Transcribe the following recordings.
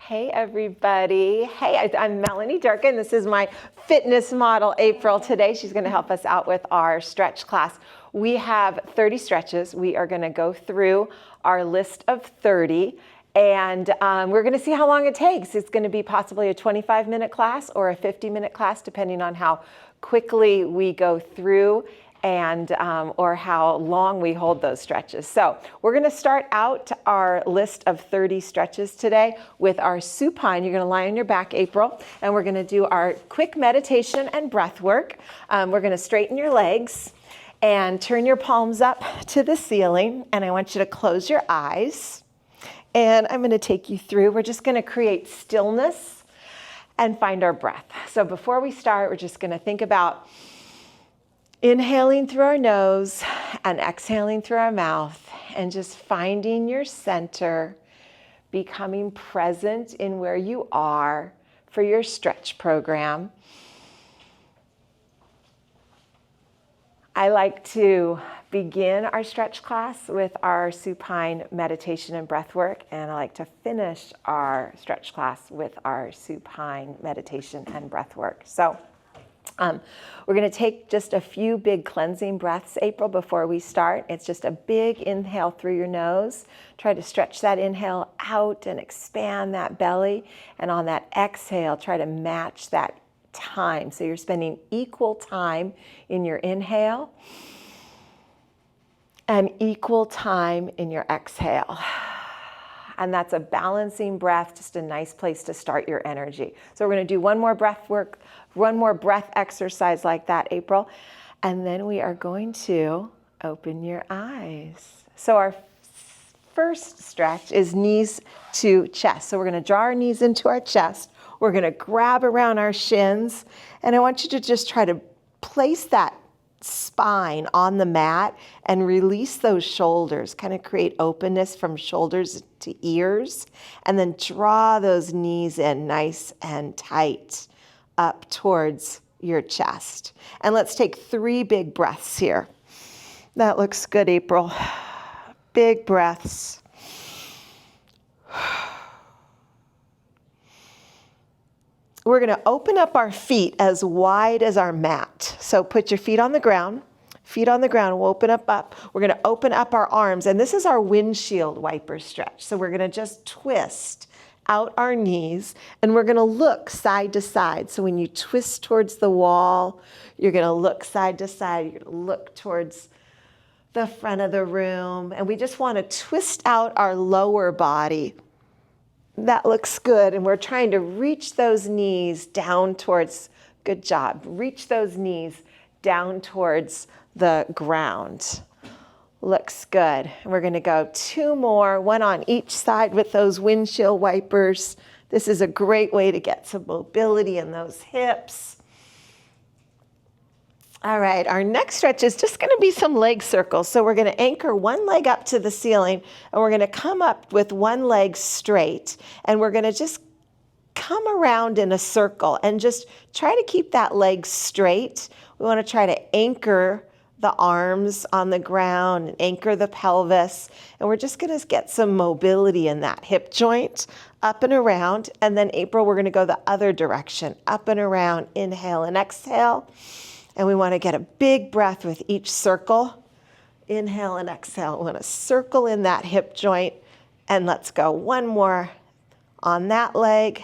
Hey everybody. Hey, I'm Melanie Durkin. This is my fitness model, April. Today she's going to help us out with our stretch class. We have 30 stretches. We are going to go through our list of 30 and we're going to see how long it takes. It's going to be possibly a 25-minute class or a 50-minute class, depending on how quickly we go through and or how long we hold those stretches. So we're going to start out our list of 30 stretches today with our supine. You're going to lie on your back, April, and we're going to do our quick meditation and breath work. We're going to straighten your legs and turn your palms up to the ceiling, and I want you to close your eyes. And I'm going to take you through. We're just going to create stillness and find our breath. So before we start, we're just going to think about inhaling through our nose and exhaling through our mouth, and just finding your center, becoming present in where you are for your stretch program. I like to begin our stretch class with our supine meditation and breath work, and I like to finish our stretch class with our supine meditation and breath work. So we're going to take just a few big cleansing breaths, April, before we start. It's just a big inhale through your nose. Try to stretch that inhale out and expand that belly. And on that exhale, try to match that time. So you're spending equal time in your inhale and equal time in your exhale. And that's a balancing breath, just a nice place to start your energy. So we're going to do one more breath work, one more breath exercise like that, April. And then we are going to open your eyes. So our first stretch is knees to chest. So we're going to draw our knees into our chest. We're going to grab around our shins. And I want you to just try to place that spine on the mat and release those shoulders, kind of create openness from shoulders to ears, and then draw those knees in nice and tight up towards your chest. And let's take 3 big breaths here. That looks good, April. Big breaths. We're going to open up our feet as wide as our mat. So put your feet on the ground. Feet on the ground. We'll open up. We're going to open up our arms. And this is our windshield wiper stretch. So we're going to just twist out our knees. And we're going to look side to side. So when you twist towards the wall, you're going to look side to side. You're going to look towards the front of the room. And we just want to twist out our lower body. That looks good. And we're trying to reach those knees down towards, good job. Reach those knees down towards the ground. Looks good. And we're going to go 2 more, one on each side with those windshield wipers. This is a great way to get some mobility in those hips. All right, our next stretch is just going to be some leg circles. So we're going to anchor one leg up to the ceiling, and we're going to come up with one leg straight, and we're going to just come around in a circle and just try to keep that leg straight. We want to try to anchor the arms on the ground and anchor the pelvis, and we're just going to get some mobility in that hip joint, up and around. And then, April, we're going to go the other direction, up and around, inhale and exhale. And we want to get a big breath with each circle. Inhale and exhale. We want to circle in that hip joint. And let's go one more on that leg.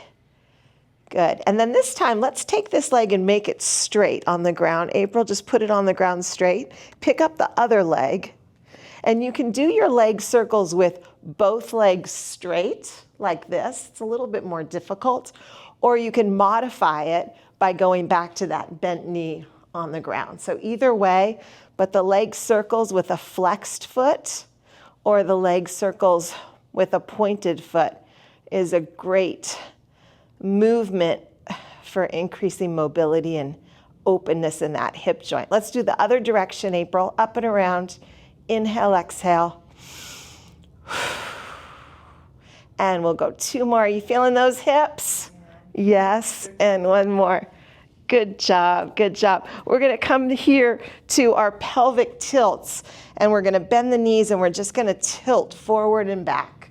Good. And then this time, let's take this leg and make it straight on the ground. April, just put it on the ground straight. Pick up the other leg. And you can do your leg circles with both legs straight, like this. It's a little bit more difficult. Or you can modify it by going back to that bent knee on the ground. So either way, but the leg circles with a flexed foot or the leg circles with a pointed foot is a great movement for increasing mobility and openness in that hip joint. Let's do the other direction, April. Up and around. Inhale, exhale. And we'll go 2 more. Are you feeling those hips? Yes. And one more. Good job, good job. We're going to come here to our pelvic tilts, and we're going to bend the knees, and we're just going to tilt forward and back,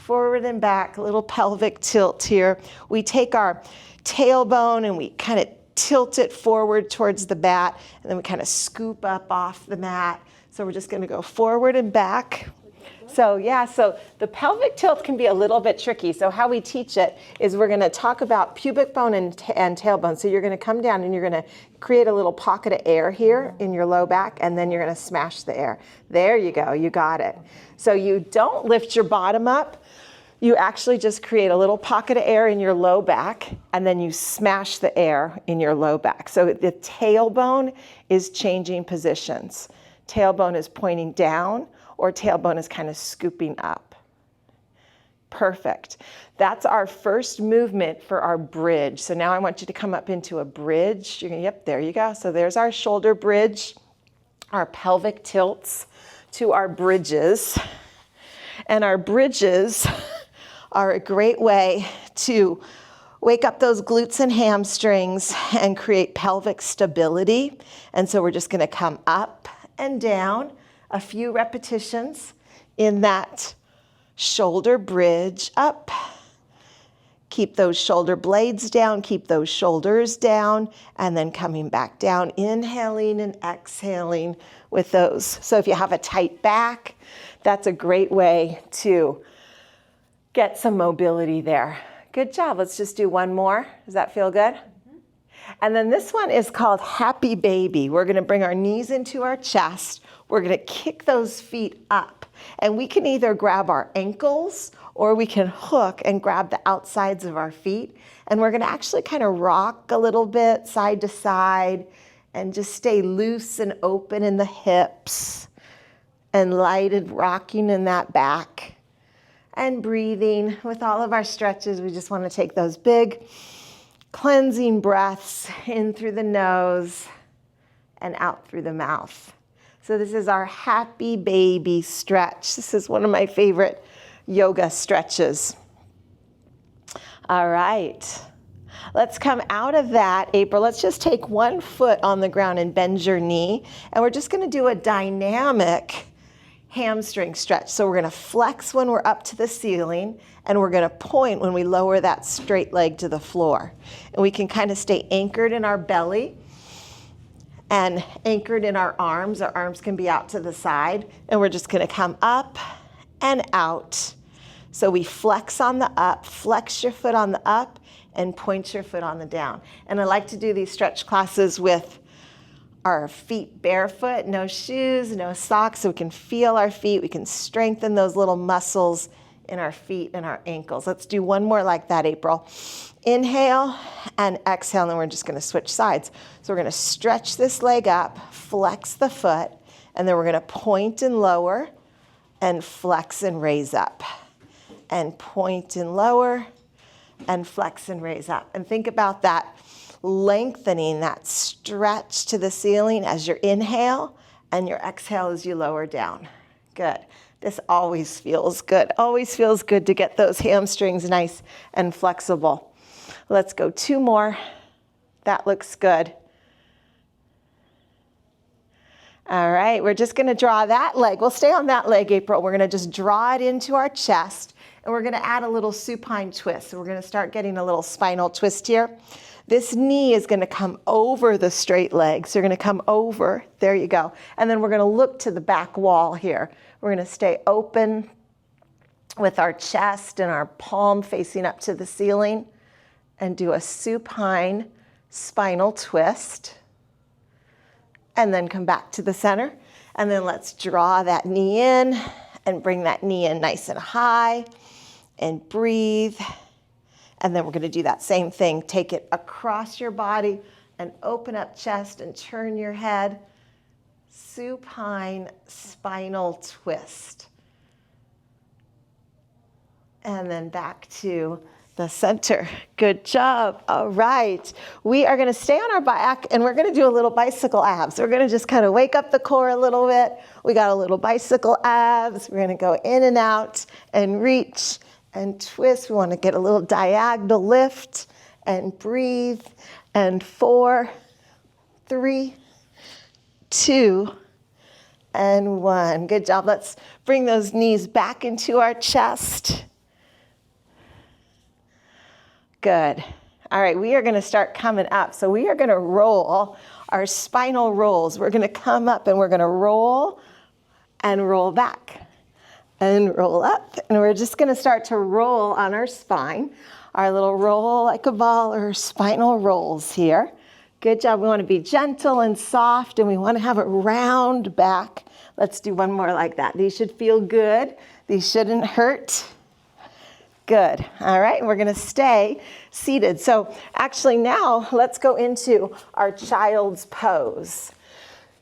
forward and back, a little pelvic tilt here. We take our tailbone and we kind of tilt it forward towards the mat, and then we kind of scoop up off the mat. So we're just going to go forward and back. So yeah, so the pelvic tilt can be a little bit tricky. So how we teach it is we're going to talk about pubic bone and tailbone. So you're going to come down and you're going to create a little pocket of air here in your low back, and then you're going to smash the air. There you go, you got it. So you don't lift your bottom up. You actually just create a little pocket of air in your low back, and then you smash the air in your low back. So the tailbone is changing positions. Tailbone is pointing down, or tailbone is kind of scooping up. Perfect. That's our first movement for our bridge. So now I want you to come up into a bridge. You're gonna, yep, there you go. So there's our shoulder bridge, our pelvic tilts to our bridges. And our bridges are a great way to wake up those glutes and hamstrings and create pelvic stability. And so we're just gonna come up and down a few repetitions in that shoulder bridge up. Keep those shoulder blades down, keep those shoulders down, and then coming back down, inhaling and exhaling with those. So if you have a tight back, that's a great way to get some mobility there. Good job. Let's just do one more. Does that feel good? And then this one is called Happy Baby. We're going to bring our knees into our chest. We're going to kick those feet up. And we can either grab our ankles or we can hook and grab the outsides of our feet. And we're going to actually kind of rock a little bit side to side and just stay loose and open in the hips and light and rocking in that back. And breathing with all of our stretches. We just want to take those big cleansing breaths in through the nose and out through the mouth. So this is our Happy Baby stretch. This is one of my favorite yoga stretches. All right. Let's come out of that, April. Let's just take one foot on the ground and bend your knee. And we're just going to do a dynamic hamstring stretch. So we're going to flex when we're up to the ceiling, and we're going to point when we lower that straight leg to the floor. And we can kind of stay anchored in our belly and anchored in our arms. Our arms can be out to the side, and we're just going to come up and out. So we flex on the up, flex your foot on the up, and point your foot on the down. And I like to do these stretch classes with our feet barefoot, no shoes, no socks, so we can feel our feet. We can strengthen those little muscles in our feet and our ankles. Let's do one more like that, April. Inhale and exhale, and we're just going to switch sides. So we're going to stretch this leg up, flex the foot, and then we're going to point and lower and flex and raise up. And point and lower and flex and raise up. And think about that. Lengthening that stretch to the ceiling as your inhale and your exhale as you lower down. Good. This always feels good. Always feels good to get those hamstrings nice and flexible. Let's go two more. That looks good. All right, we're just going to draw that leg. We'll stay on that leg, April. We're going to just draw it into our chest, and we're going to add a little supine twist. So we're going to start getting a little spinal twist here. This knee is going to come over the straight leg. So you're going to come over. There you go. And then we're going to look to the back wall here. We're going to stay open with our chest and our palm facing up to the ceiling and do a supine spinal twist. And then come back to the center. And then let's draw that knee in and bring that knee in nice and high and breathe. And then we're going to do that same thing. Take it across your body and open up chest and turn your head. Supine spinal twist. And then back to the center. Good job. All right. We are going to stay on our back, and we're going to do a little bicycle abs. We're going to just kind of wake up the core a little bit. We got a little bicycle abs. We're going to go in and out and reach and twist. We want to get a little diagonal lift and breathe. And 4, 3, 2, and 1. Good job. Let's bring those knees back into our chest Good. All right, we are going to start coming up. So we are going to roll our spinal rolls. We're going to come up and we're going to roll and roll back and roll up. And we're just going to start to roll on our spine. Our little roll like a ball or spinal rolls here. Good job. We want to be gentle and soft and we want to have a round back. Let's do one more like that. These should feel good. These shouldn't hurt. Good. All right, and we're going to stay seated. So actually now let's go into our child's pose.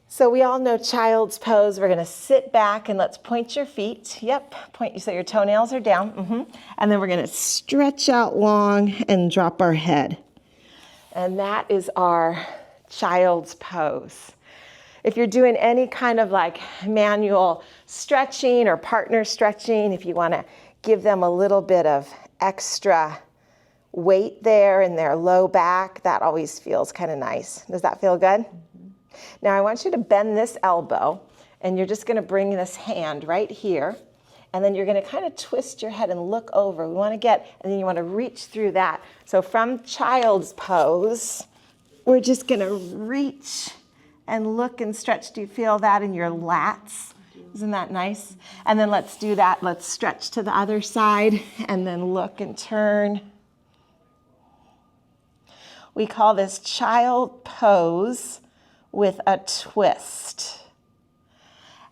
So we all know child's pose. We're going to sit back and let's point your feet. Yep, point so your toenails are down. And then we're going to stretch out long and drop our head. And that is our child's pose. If you're doing any kind of like manual stretching or partner stretching, if you want to give them a little bit of extra weight there in their low back, that always feels kind of nice. Does that feel good? Now I want you to bend this elbow and you're just going to bring this hand right here and then you're going to kind of twist your head and look over. We want to get, and then you want to reach through that. So from child's pose, we're just going to reach and look and stretch. Do you feel that in your lats? Isn't that nice? And then let's do that. Let's stretch to the other side and then look and turn. We call this child pose with a twist.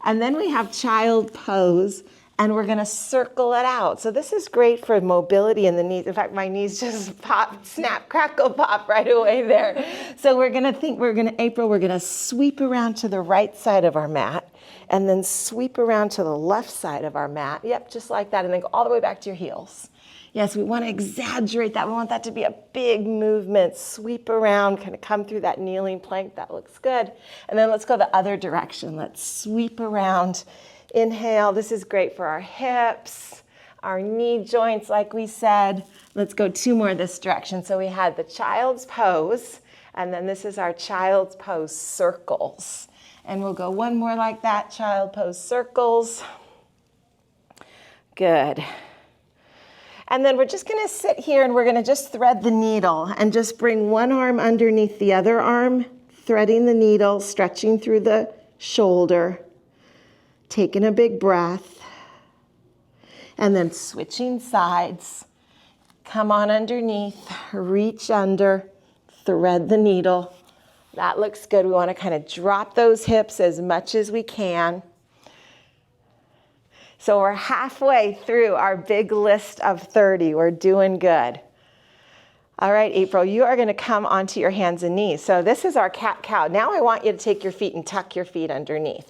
And then we have child pose and we're gonna circle it out. So this is great for mobility in the knees. In fact, my knees just pop, snap, crackle, pop right away there. So we're gonna sweep around to the right side of our mat and then sweep around to the left side of our mat. Yep, just like that, and then go all the way back to your heels. Yes, we want to exaggerate that. We want that to be a big movement. Sweep around, kind of come through that kneeling plank. That looks good. And then let's go the other direction. Let's sweep around. Inhale. This is great for our hips, our knee joints, like we said. Let's go two more this direction. So we had the child's pose, and then this is our child's pose circles. And we'll go one more like that, child pose circles. Good. And then we're just gonna sit here and we're gonna just thread the needle and just bring one arm underneath the other arm, threading the needle, stretching through the shoulder, taking a big breath, and then switching sides. Come on underneath, reach under, thread the needle. That looks good. We want to kind of drop those hips as much as we can. So we're halfway through our big list of 30. We're doing good. All right, April, you are going to come onto your hands and knees. So this is our cat-cow. Now I want you to take your feet and tuck your feet underneath.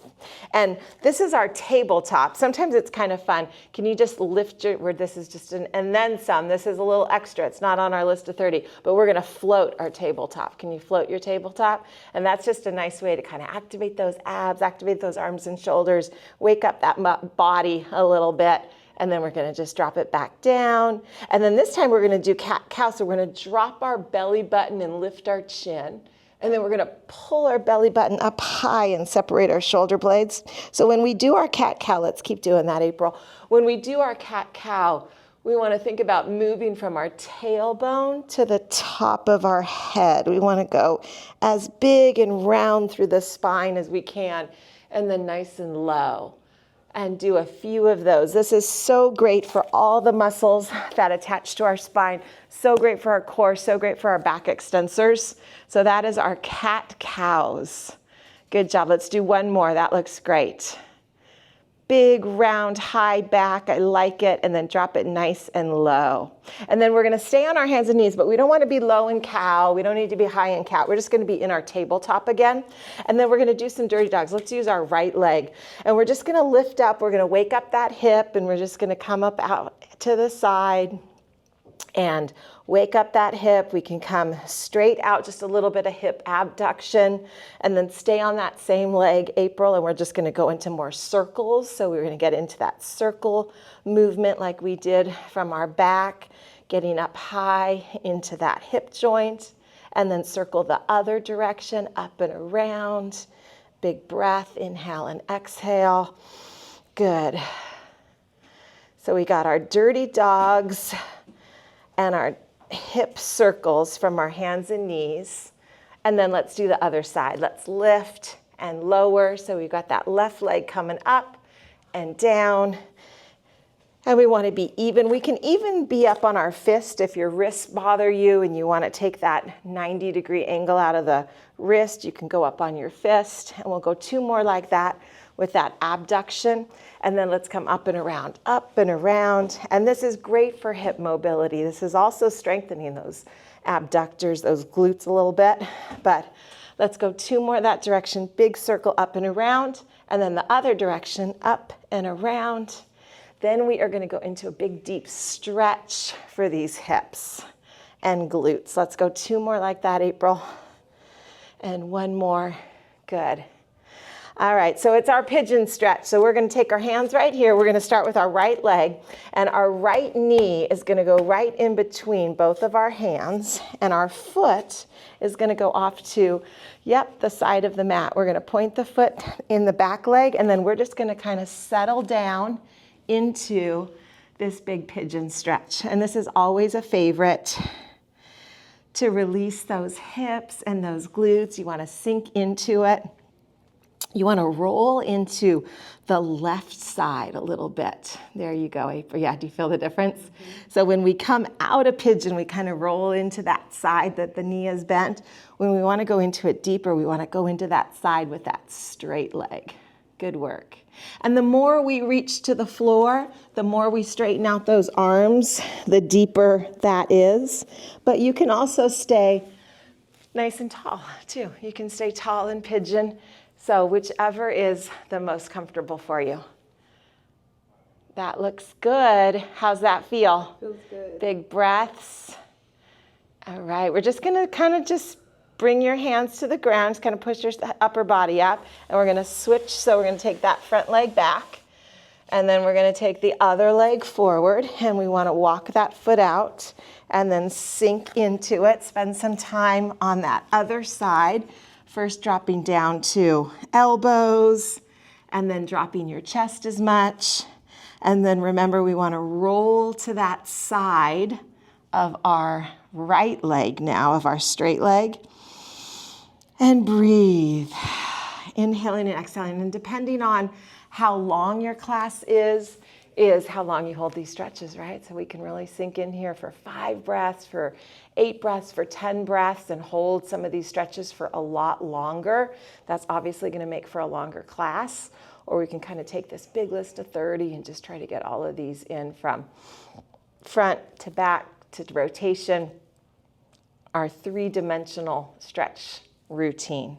And this is our tabletop. Sometimes it's kind of fun. Can you just lift where this is just and then some. This is a little extra. It's not on our list of 30, but we're going to float our tabletop. Can you float your tabletop? And that's just a nice way to kind of activate those abs, activate those arms and shoulders, wake up that body a little bit. And then we're going to just drop it back down. And then this time we're going to do cat-cow. So we're going to drop our belly button and lift our chin. And then we're going to pull our belly button up high and separate our shoulder blades. So when we do our cat-cow, let's keep doing that, April. When we do our cat-cow, we want to think about moving from our tailbone to the top of our head. We want to go as big and round through the spine as we can, and then nice and low. And do a few of those. This is so great for all the muscles that attach to our spine. So great for our core, so great for our back extensors. So that is our cat-cows. Good job. Let's do one more. That looks great. Big, round, high back. I like it. And then drop it nice and low. And then we're going to stay on our hands and knees, but we don't want to be low in cow. We don't need to be high in cat. We're just going to be in our tabletop again. And then we're going to do some dirty dogs. Let's use our right leg. And we're just going to lift up. We're going to wake up that hip, and we're just going to come up out to the side and wake up that hip. We can come straight out, just a little bit of hip abduction, and then stay on that same leg, April, and we're just going to go into more circles. So we're going to get into that circle movement like we did from our back, getting up high into that hip joint, and then circle the other direction, up and around. Big breath, inhale and exhale. Good. So we got our dirty dogs and our hip circles from our hands and knees. And then let's do the other side. Let's lift and lower. So we've got that left leg coming up and down. And we want to be even. We can even be up on our fist if your wrists bother you and you want to take that 90-degree angle out of the wrist. You can go up on your fist. And we'll go 2 more like that with that abduction. And then let's come up and around, up and around. And this is great for hip mobility. This is also strengthening those abductors, those glutes a little bit. But let's go 2 more that direction. Big circle up and around. And then the other direction, up and around. Then we are going to go into a big deep stretch for these hips and glutes. Let's go 2 more like that, April. And 1 more. Good. All right, so it's our pigeon stretch. So we're going to take our hands right here. We're going to start with our right leg, and our right knee is going to go right in between both of our hands, and our foot is going to go off to, the side of the mat. We're going to point the foot in the back leg, and then we're just going to kind of settle down into this big pigeon stretch. And this is always a favorite to release those hips and those glutes. You want to sink into it. You want to roll into the left side a little bit. There you go, April. Yeah, do you feel the difference? Mm-hmm. So when we come out of pigeon, we kind of roll into that side that the knee is bent. When we want to go into it deeper, we want to go into that side with that straight leg. Good work. And the more we reach to the floor, the more we straighten out those arms, the deeper that is. But you can also stay nice and tall too. You can stay tall in pigeon. So whichever is the most comfortable for you. That looks good. How's that feel? Feels good. Big breaths. All right, we're just gonna kind of just bring your hands to the ground, just kind of push your upper body up, and we're gonna switch. So we're gonna take that front leg back, and then we're gonna take the other leg forward, and we wanna walk that foot out, and then sink into it. Spend some time on that other side. First dropping down to elbows, and then dropping your chest as much. And then remember, we wanna roll to that side of our right leg now, of our straight leg. And breathe, inhaling and exhaling. And depending on how long your class is how long you hold these stretches, right? So we can really sink in here for 5 breaths, for 8 breaths, for 10 breaths, and hold some of these stretches for a lot longer. That's obviously gonna make for a longer class. Or we can kind of take this big list of 30 and just try to get all of these in from front to back to rotation, our 3-dimensional stretch routine.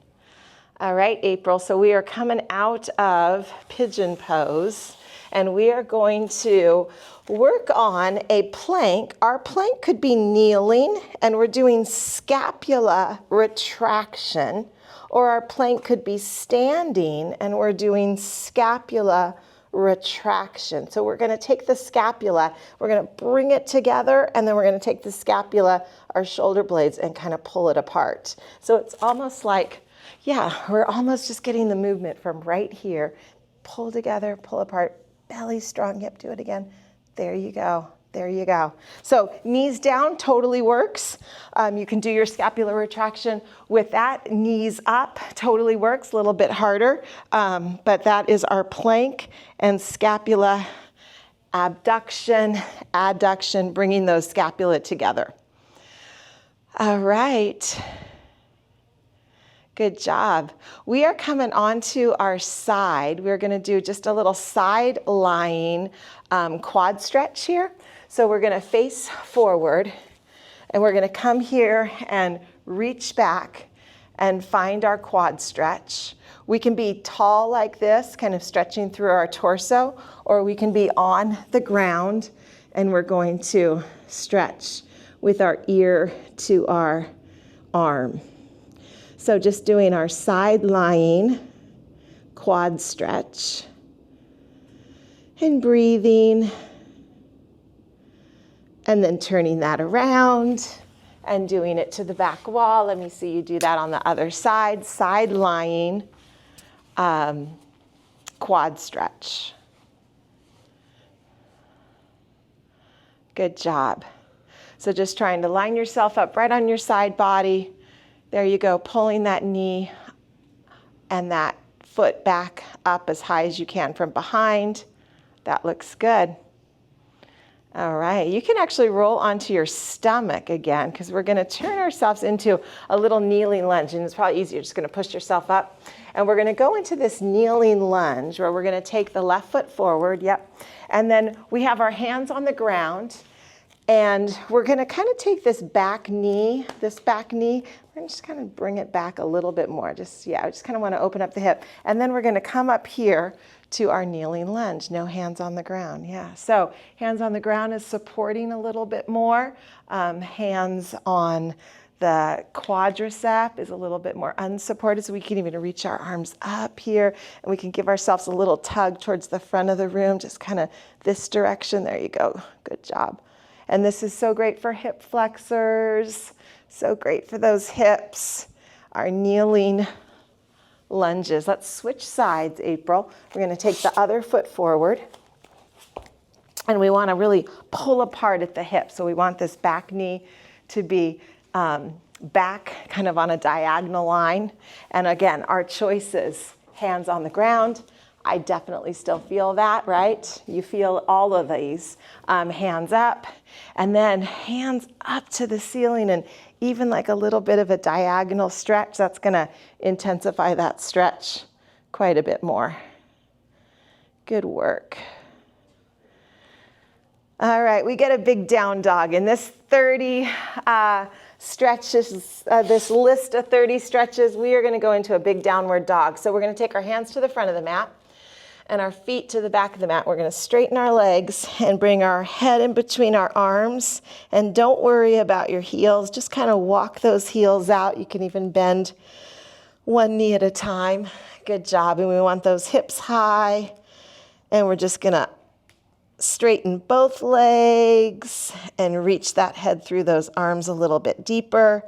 All right, April, so we are coming out of pigeon pose, and we are going to work on a plank. Our plank could be kneeling, and we're doing scapula retraction, or our plank could be standing, and we're doing scapula retraction. So we're going to take the scapula, we're going to bring it together, and then we're going to take the scapula, our shoulder blades, and kind of pull it apart. So it's almost like, we're almost just getting the movement from right here. Pull together, pull apart, belly strong, yep, do it again. There you go. There you go. So knees down totally works. You can do your scapular retraction with that. Knees up totally works, a little bit harder. But that is our plank and scapula abduction, adduction, bringing those scapula together. All right. Good job. We are coming onto our side. We're going to do just a little side lying quad stretch here. So we're going to face forward, and we're going to come here and reach back and find our quad stretch. We can be tall like this, kind of stretching through our torso, or we can be on the ground, and we're going to stretch with our ear to our arm. So just doing our side lying quad stretch and breathing, and then turning that around and doing it to the back wall. Let me see you do that on the other side, side lying quad stretch. Good job. So just trying to line yourself up right on your side body. There you go, pulling that knee and that foot back up as high as you can from behind. That looks good. All right, you can actually roll onto your stomach again because we're gonna turn ourselves into a little kneeling lunge, and it's probably easier, just gonna push yourself up. And we're gonna go into this kneeling lunge where we're gonna take the left foot forward, yep. And then we have our hands on the ground, and we're gonna kind of take this back knee, we're gonna just kind of bring it back a little bit more. I just kind of wanna open up the hip. And then we're gonna come up here to our kneeling lunge, no hands on the ground, yeah. So hands on the ground is supporting a little bit more. Hands on the quadricep is a little bit more unsupported, so we can even reach our arms up here, and we can give ourselves a little tug towards the front of the room, just kind of this direction. There you go, good job. And this is so great for hip flexors, so great for those hips. Our kneeling lunges. Let's switch sides, April. We're going to take the other foot forward, and we want to really pull apart at the hip. So we want this back knee to be back kind of on a diagonal line. And again, our choices, hands on the ground. I definitely still feel that, right? You feel all of these. Hands up, and then hands up to the ceiling, and even like a little bit of a diagonal stretch. That's gonna intensify that stretch quite a bit more. Good work. All right, we get a big down dog. In this 30 stretches, this list of 30 stretches, we are gonna go into a big downward dog. So we're gonna take our hands to the front of the mat and our feet to the back of the mat. We're gonna straighten our legs and bring our head in between our arms. And don't worry about your heels, just kind of walk those heels out. You can even bend one knee at a time. Good job, and we want those hips high. And we're just gonna straighten both legs and reach that head through those arms a little bit deeper.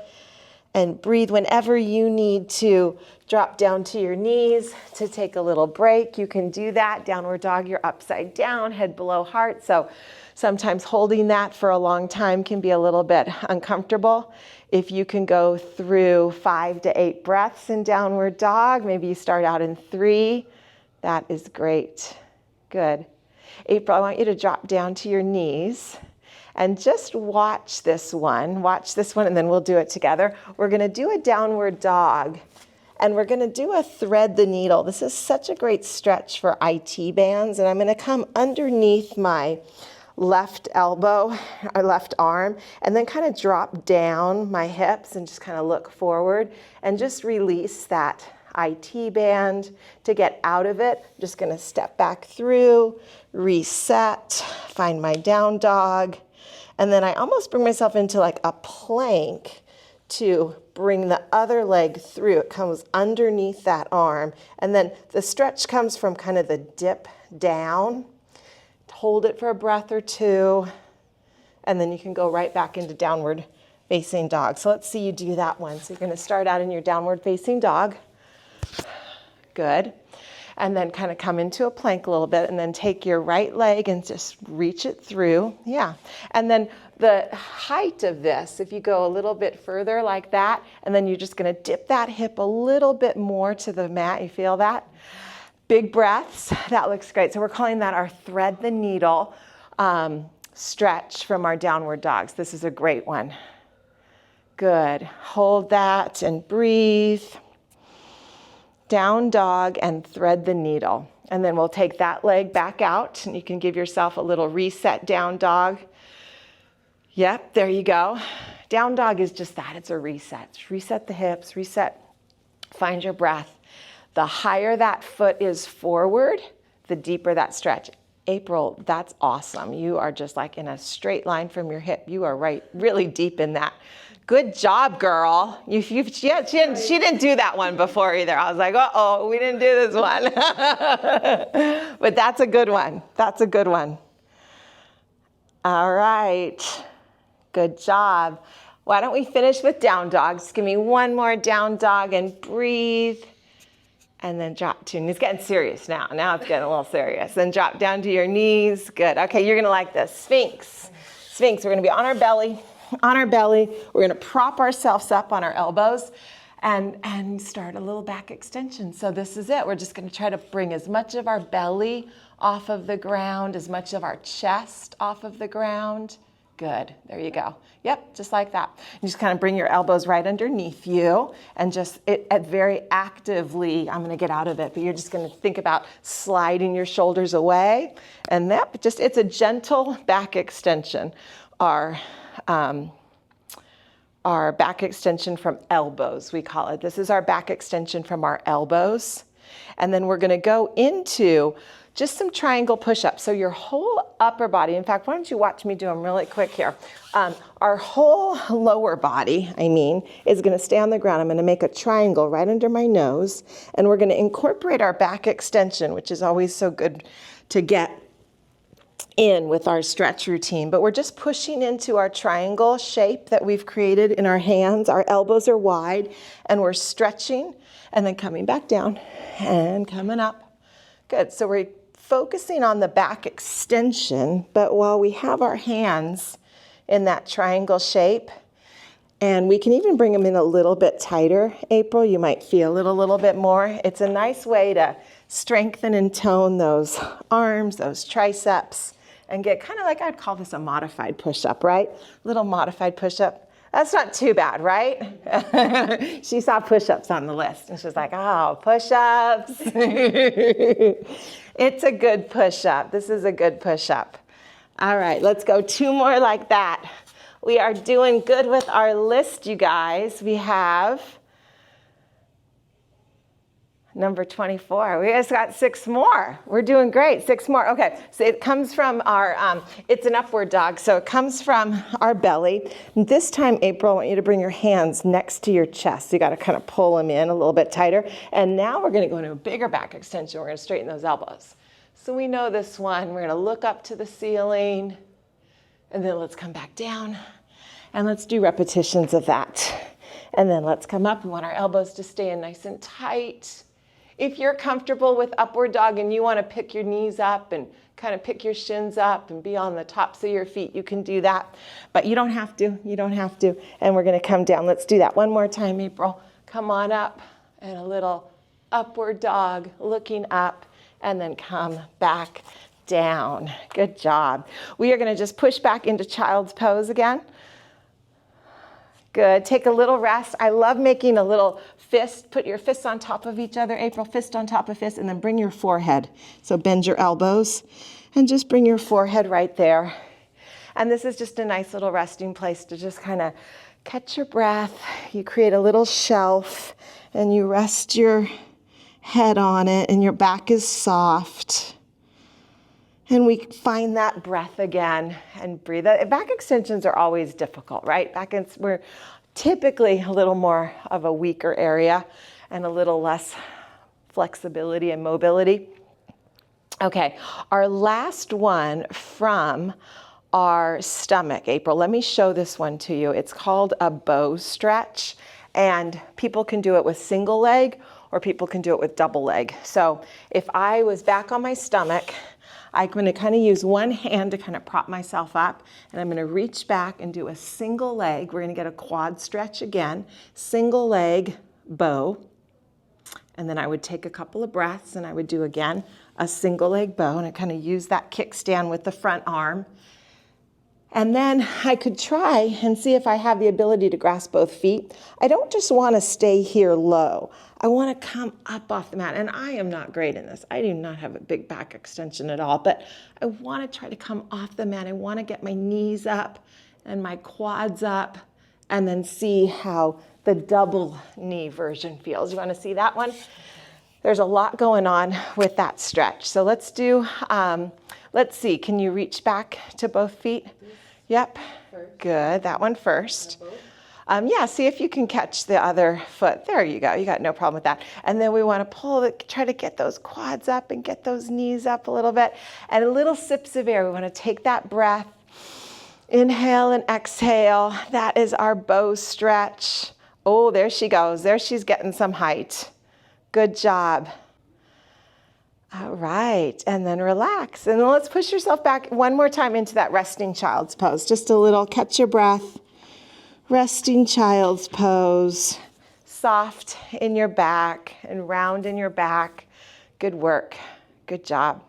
And breathe whenever you need to drop down to your knees to take a little break. You can do that. Downward dog, you're upside down, head below heart. So sometimes holding that for a long time can be a little bit uncomfortable. If you can go through 5 to 8 breaths in downward dog, maybe you start out in 3, that is great. Good. April, I want you to drop down to your knees. And just watch this one, and then we'll do it together. We're gonna do a downward dog, and we're gonna do a thread the needle. This is such a great stretch for IT bands, and I'm gonna come underneath my left elbow, or left arm, and then kind of drop down my hips and just kind of look forward and just release that IT band. To get out of it, I'm just gonna step back through, reset, find my down dog. And then I almost bring myself into like a plank to bring the other leg through. It comes underneath that arm. And then the stretch comes from kind of the dip down. Hold it for a breath or two. And then you can go right back into downward facing dog. So let's see you do that one. So you're gonna start out in your downward facing dog. Good. And then kind of come into a plank a little bit, and then take your right leg and just reach it through. Yeah. And then the height of this, if you go a little bit further like that, and then you're just going to dip that hip a little bit more to the mat. You feel that? Big breaths. That looks great. So we're calling that our thread the needle stretch from our downward dogs. This is a great one. Good. Hold that and breathe. Down dog and thread the needle. And then we'll take that leg back out, and you can give yourself a little reset down dog. Yep, there you go. Down dog is just that, it's a reset. Reset the hips, reset, find your breath. The higher that foot is forward, the deeper that stretch. April, that's awesome. You are just like in a straight line from your hip. You are right, really deep in that. Good job, girl. She didn't do that one before either. I was like, uh-oh, we didn't do this one. But that's a good one. That's a good one. All right. Good job. Why don't we finish with down dog? Just give me one more down dog and breathe. And then drop to, and it's getting serious now. Now it's getting a little serious. Then drop down to your knees. Good. Okay, you're going to like this. Sphinx. Sphinx. We're going to be on our belly. on our belly. We're gonna prop ourselves up on our elbows and start a little back extension. So this is it. We're just gonna try to bring as much of our belly off of the ground, as much of our chest off of the ground. Good, there you go. Yep, just like that. You just kind of bring your elbows right underneath you and just very actively, I'm gonna get out of it, but you're just gonna think about sliding your shoulders away. And that just, it's a gentle back extension. Our back extension from elbows, we call it. This is our back extension from our elbows. And then we're gonna go into just some triangle push-ups. So your whole upper body, in fact, why don't you watch me do them really quick here. Our whole lower body, is gonna stay on the ground. I'm gonna make a triangle right under my nose, and we're gonna incorporate our back extension, which is always so good to get in with our stretch routine. But we're just pushing into our triangle shape that we've created in our hands. Our elbows are wide, and we're stretching, and then coming back down, and coming up. Good, so we're focusing on the back extension, but while we have our hands in that triangle shape, and we can even bring them in a little bit tighter, April, you might feel it a little bit more. It's a nice way to strengthen and tone those arms, those triceps, and get kind of like, I'd call this a modified push-up, right? Little modified push-up. That's not too bad, right? She saw push-ups on the list and she's like, oh, push-ups. It's a good push-up. This is a good push-up. All right, let's go 2 more like that. We are doing good with our list, you guys. We have number 24. We just got 6 more. We're doing great. 6 more. Okay, so it comes from our, it's an upward dog, so it comes from our belly. This time, April, I want you to bring your hands next to your chest. You got to kind of pull them in a little bit tighter. And now we're going to go into a bigger back extension. We're going to straighten those elbows. So we know this one. We're going to look up to the ceiling, and then let's come back down, and let's do repetitions of that. And then let's come up. We want our elbows to stay in nice and tight. If you're comfortable with upward dog and you want to pick your knees up and kind of pick your shins up and be on the tops of your feet, you can do that. But you don't have to. You don't have to. And we're going to come down. Let's do that one more time, April. Come on up and a little upward dog, looking up, and then come back down. Good job. We are going to just push back into child's pose again. Good. Take a little rest. I love making a little fist. Put your fists on top of each other, April, fist on top of fist, and then bring your forehead. So bend your elbows and just bring your forehead right there. And this is just a nice little resting place to just kind of catch your breath. You create a little shelf and you rest your head on it and your back is soft. And we find that breath again and breathe. Back extensions are always difficult, right? We're typically a little more of a weaker area and a little less flexibility and mobility. Okay, our last one from our stomach, April. Let me show this one to you. It's called a bow stretch, and people can do it with single leg or people can do it with double leg. So if I was back on my stomach, I'm going to kind of use one hand to kind of prop myself up, and I'm going to reach back and do a single leg. We're going to get a quad stretch again, single leg bow, and then I would take a couple of breaths and I would do again a single leg bow, and I kind of use that kickstand with the front arm. And then I could try and see if I have the ability to grasp both feet. I don't just want to stay here low. I want to come up off the mat. And I am not great in this. I do not have a big back extension at all, but I want to try to come off the mat. I want to get my knees up and my quads up and then see how the double knee version feels. You want to see that one? There's a lot going on with that stretch. So let's do, let's see, can you reach back to both feet? Yep, good, that one first. Yeah, see if you can catch the other foot. There you go, you got no problem with that. And then we want to try to get those quads up and get those knees up a little bit. And a little sips of air. We want to take that breath. Inhale and exhale. That is our bow stretch. Oh, there she goes. There she's getting some height. Good job. All right, and then relax. And then let's push yourself back one more time into that resting child's pose. Just a little, catch your breath. resting child's pose. Soft in your back and round in your back. Good work. Good job.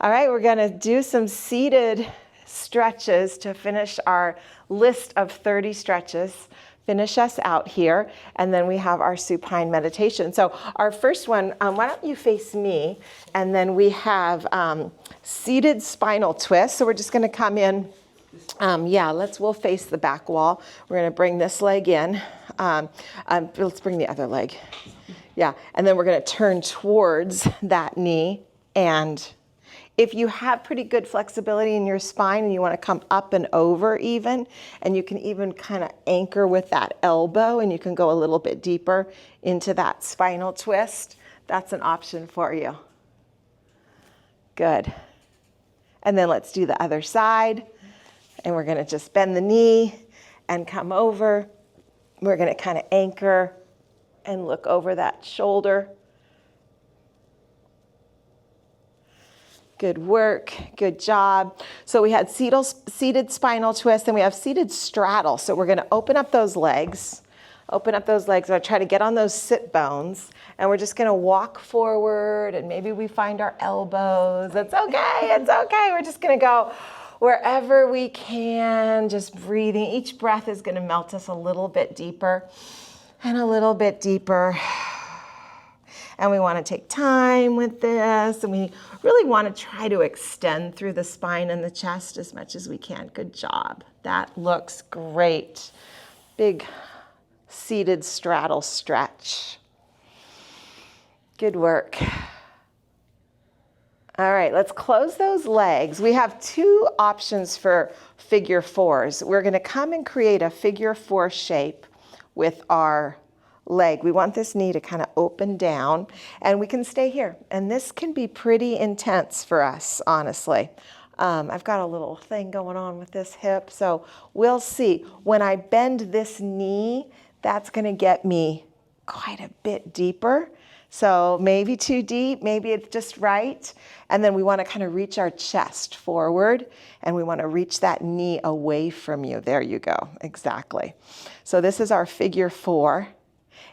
All right, we're going to do some seated stretches to finish our list of 30 stretches. Finish us out here, and then we have our supine meditation. So our first one, why don't you face me, and then we have seated spinal twist. So we're just going to come in. We'll face the back wall. We're going to bring this leg in. Let's bring the other leg. Yeah, and then we're going to turn towards that knee. And if you have pretty good flexibility in your spine and you want to come up and over even, and you can even kind of anchor with that elbow and you can go a little bit deeper into that spinal twist, that's an option for you. Good. And then let's do the other side. And we're going to just bend the knee and come over. We're going to kind of anchor and look over that shoulder. Good work. Good job. So we had seated spinal twist, and we have seated straddle. So we're going to open up those legs. Open up those legs. I'll try to get on those sit bones. And we're just going to walk forward, and maybe we find our elbows. It's okay. It's okay. We're just going to go wherever we can, just breathing. Each breath is going to melt us a little bit deeper and a little bit deeper. And we want to take time with this, and we really want to try to extend through the spine and the chest as much as we can. Good job. That looks great. Big seated straddle stretch. Good work. All right, let's close those legs. We have two options for figure fours. We're going to come and create a figure four shape with our leg. We want this knee to kind of open down, and we can stay here. And this can be pretty intense for us, honestly. I've got a little thing going on with this hip, so we'll see. When I bend this knee, that's going to get me quite a bit deeper. So maybe too deep, maybe it's just right. And then we want to kind of reach our chest forward, and we want to reach that knee away from you. There you go. Exactly. So this is our figure four.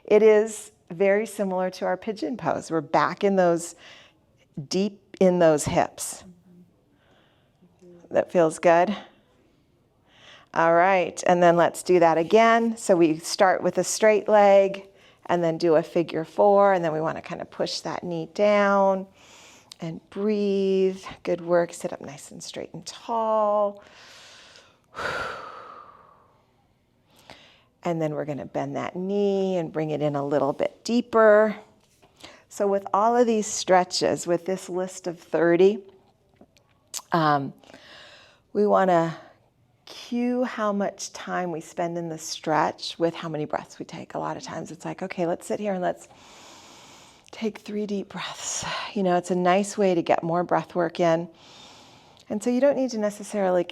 It is very similar to our pigeon pose. We're back in those, deep in those hips. That feels good. All right, and then let's do that again. So we start with a straight leg and then do a figure four, and then we want to kind of push that knee down and breathe. Good work. Sit up nice and straight and tall. And then we're going to bend that knee and bring it in a little bit deeper. So with all of these stretches, with this list of 30, we want to cue how much time we spend in the stretch with how many breaths we take. A lot of times it's like, okay, let's sit here and let's take 3 deep breaths. You know, it's a nice way to get more breath work in. And so you don't need to necessarily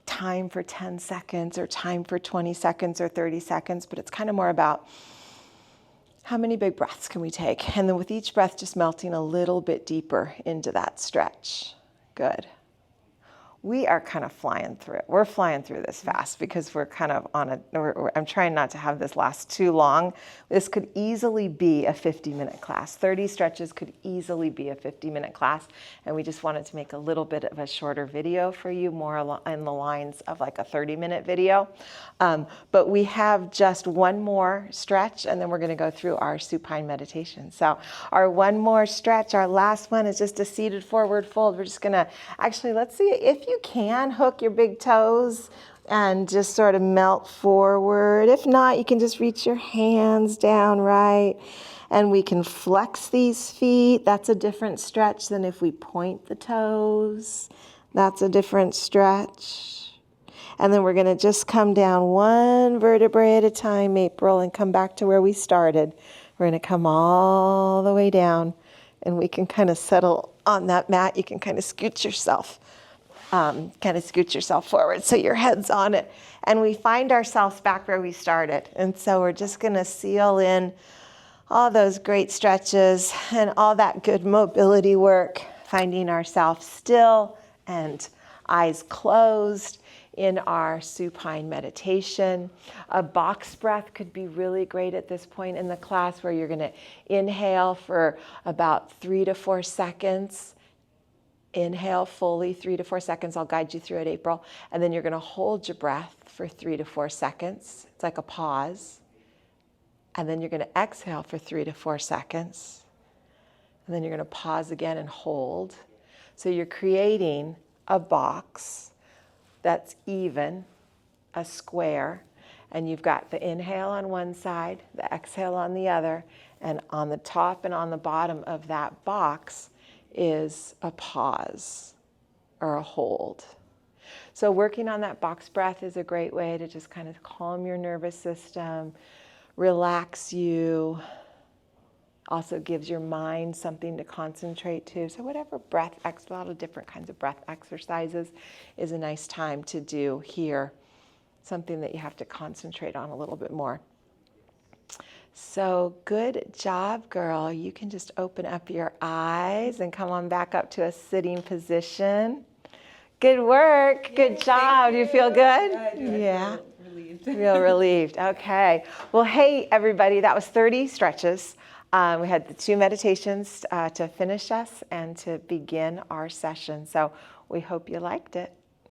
time for 10 seconds or time for 20 seconds or 30 seconds, but it's kind of more about how many big breaths can we take? And then with each breath, just melting a little bit deeper into that stretch. Good. We are kind of flying through it. We're flying through this fast because we're kind of on I'm trying not to have this last too long. This could easily be a 50-minute class. 30 stretches could easily be a 50-minute class. And we just wanted to make a little bit of a shorter video for you, more in the lines of like a 30-minute video. But we have just one more stretch, and then we're going to go through our supine meditation. So our one more stretch, our last one, is just a seated forward fold. We're just going to, actually, let's see if you can hook your big toes and just sort of melt forward. If not, you can just reach your hands down, right? And we can flex these feet. That's a different stretch than if we point the toes. That's a different stretch. And then we're going to just come down one vertebrae at a time, April, and come back to where we started. We're going to come all the way down, and we can kind of settle on that mat. You can kind of scoot yourself. Forward so your head's on it. And we find ourselves back where we started. And so we're just going to seal in all those great stretches and all that good mobility work, finding ourselves still and eyes closed in our supine meditation. A box breath could be really great at this point in the class, where you're going to inhale for about 3 to 4 seconds. Inhale fully 3 to 4 seconds. I'll guide you through it, April. And then you're going to hold your breath for 3 to 4 seconds. It's like a pause. And then you're going to exhale for 3 to 4 seconds. And then you're going to pause again and hold. So you're creating a box that's even, a square. And you've got the inhale on one side, the exhale on the other. And on the top and on the bottom of that box is a pause or a hold. So working on that box breath is a great way to just kind of calm your nervous system, relax you, also gives your mind something to concentrate to. So whatever breath, a lot of different kinds of breath exercises is a nice time to do here, something that you have to concentrate on a little bit more. So good job, girl. You can just open up your eyes and come on back up to a sitting position. Good work. Good job. Do you feel good? Yeah, I do. Yeah. I feel relieved. Feel relieved. Okay. Well, hey, everybody, that was 30 stretches. We had the 2 meditations to finish us and to begin our session. So we hope you liked it.